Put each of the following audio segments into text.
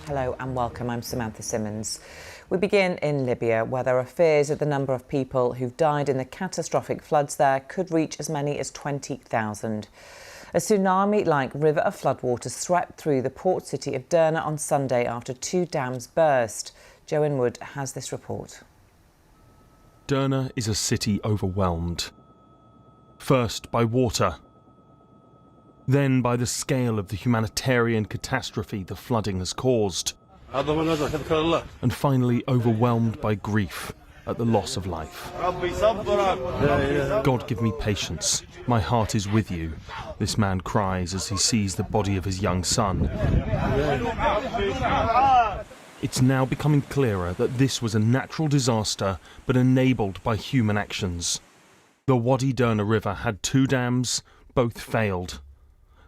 Hello and welcome, I'm Samantha Simmons. We begin in Libya, where there are fears that the number of people who've died in the catastrophic floods there could reach as many as 20,000. A tsunami-like river of floodwaters swept through the port city of Derna on Sunday after two dams burst. Joe Inwood has this report. Derna is a city overwhelmed. First by water, then by the scale of the humanitarian catastrophe the flooding has caused, and finally overwhelmed by grief at the loss of life. God give me patience, my heart is with you, this man cries as he sees the body of his young son. It's now becoming clearer that this was a natural disaster, but enabled by human actions. The Wadi Derna River had two dams, both failed.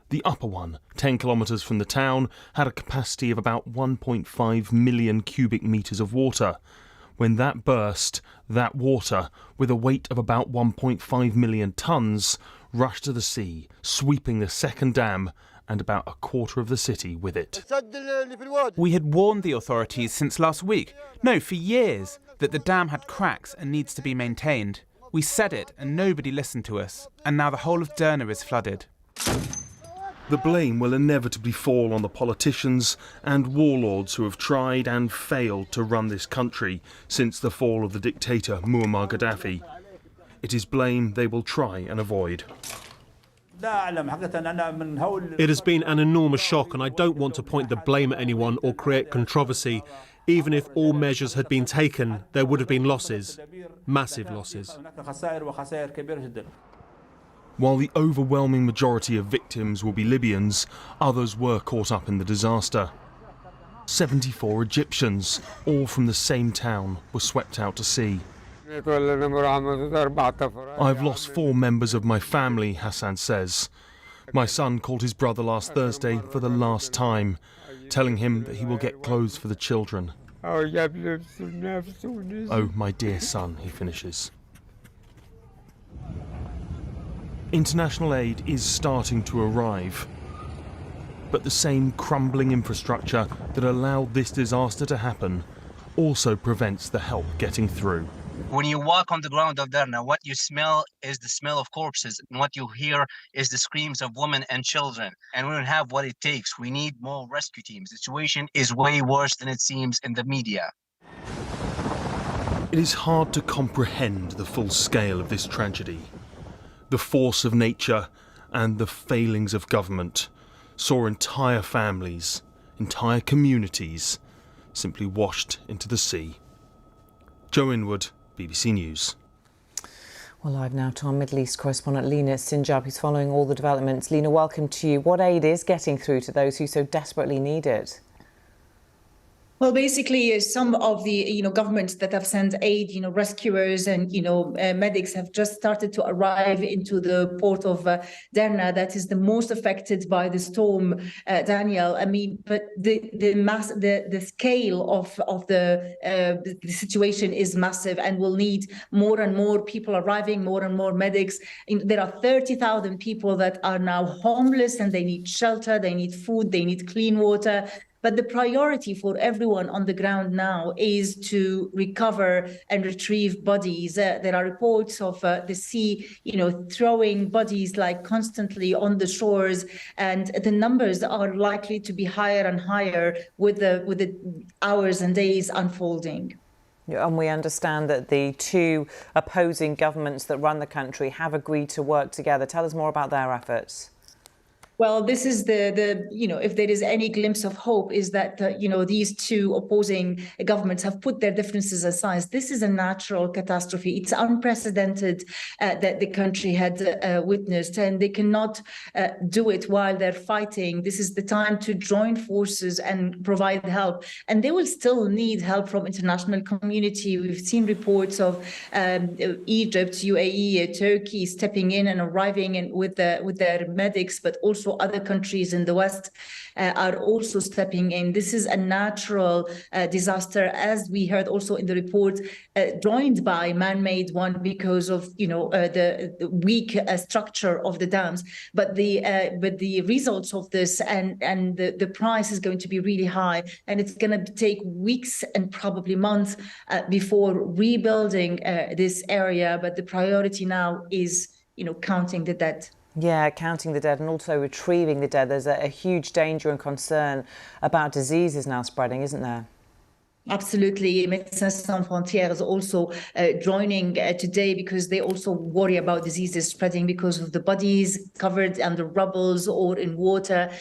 The upper one, 10 kilometres from the town, had a capacity of about 1.5 million cubic metres of water. When that burst, that water, with a weight of about 1.5 million tonnes, rushed to the sea, sweeping the second dam and about a quarter of the city with it. We had warned the authorities since last week, no, for years, that the dam had cracks and needs to be maintained. We said it and nobody listened to us, and now the whole of Derna is flooded. The blame will inevitably fall on the politicians and warlords who have tried and failed to run this country since the fall of the dictator Muammar Gaddafi. It is blame they will try and avoid. It has been an enormous shock, and I don't want to point the blame at anyone or create controversy. Even if all measures had been taken, there would have been losses, massive losses. While the overwhelming majority of victims will be Libyans, others were caught up in the disaster. 74 Egyptians, all from the same town, were swept out to sea. I've lost 4 members of my family, Hassan says. My son called his brother last Thursday for the last time, telling him that he will get clothes for the children. Oh, my dear son, he finishes. International aid is starting to arrive, but the same crumbling infrastructure that allowed this disaster to happen also prevents the help getting through. When you walk on the ground of Derna, what you smell is the smell of corpses, and what you hear is the screams of women and children. And we don't have what it takes. We need more rescue teams. The situation is way worse than it seems in the media. It is hard to comprehend the full scale of this tragedy. The force of nature and the failings of government saw entire families, entire communities, simply washed into the sea. Joe Inwood, BBC News. Well, live now to our Middle East correspondent Lena Sinjab, who's following all the developments. Lena, welcome to you. What aid is getting through to those who so desperately need it? Well, basically, some of the governments that have sent aid, rescuers and medics have just started to arrive into the port of Derna, that is the most affected by the storm, Daniel. I mean, but the scale of the situation is massive, and will need more and more people arriving, more and more medics. There are 30,000 people that are now homeless, and they need shelter, they need food, they need clean water. But the priority for everyone on the ground now is to recover and retrieve bodies. There are reports of the sea, throwing bodies like constantly on the shores, and the numbers are likely to be higher and higher with the hours and days unfolding. And we understand that the two opposing governments that run the country have agreed to work together. Tell us more about their efforts. Well, this is if there is any glimpse of hope, is that, these two opposing governments have put their differences aside. This is a natural catastrophe. It's unprecedented that the country had witnessed, and they cannot do it while they're fighting. This is the time to join forces and provide help. And they will still need help from international community. We've seen reports of Egypt, UAE, Turkey stepping in and arriving with their medics, but also also other countries in the West are also stepping in. This is a natural disaster, as we heard also in the report, joined by man-made one because of the weak structure of the dams. But the results of this and the price is going to be really high, and it's going to take weeks and probably months before rebuilding this area. But the priority now is counting the dead. Yeah, counting the dead and also retrieving the dead. There's a huge danger and concern about diseases now spreading, isn't there? Absolutely. Médecins Sans Frontières is also joining today because they also worry about diseases spreading because of the bodies covered under rubbles or in water.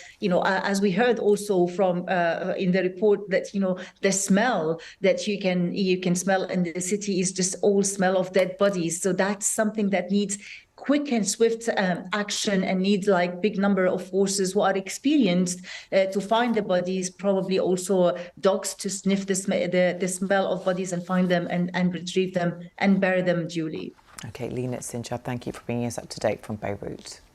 As we heard also from in the report that the smell that you can smell in the city is just all smell of dead bodies. So that's something that needs quick and swift action and needs like big number of forces who are experienced to find the bodies, probably also dogs to sniff the smell of bodies and find them and retrieve them and bury them duly. Okay, Lina Sinchar, thank you for bringing us up to date from Beirut.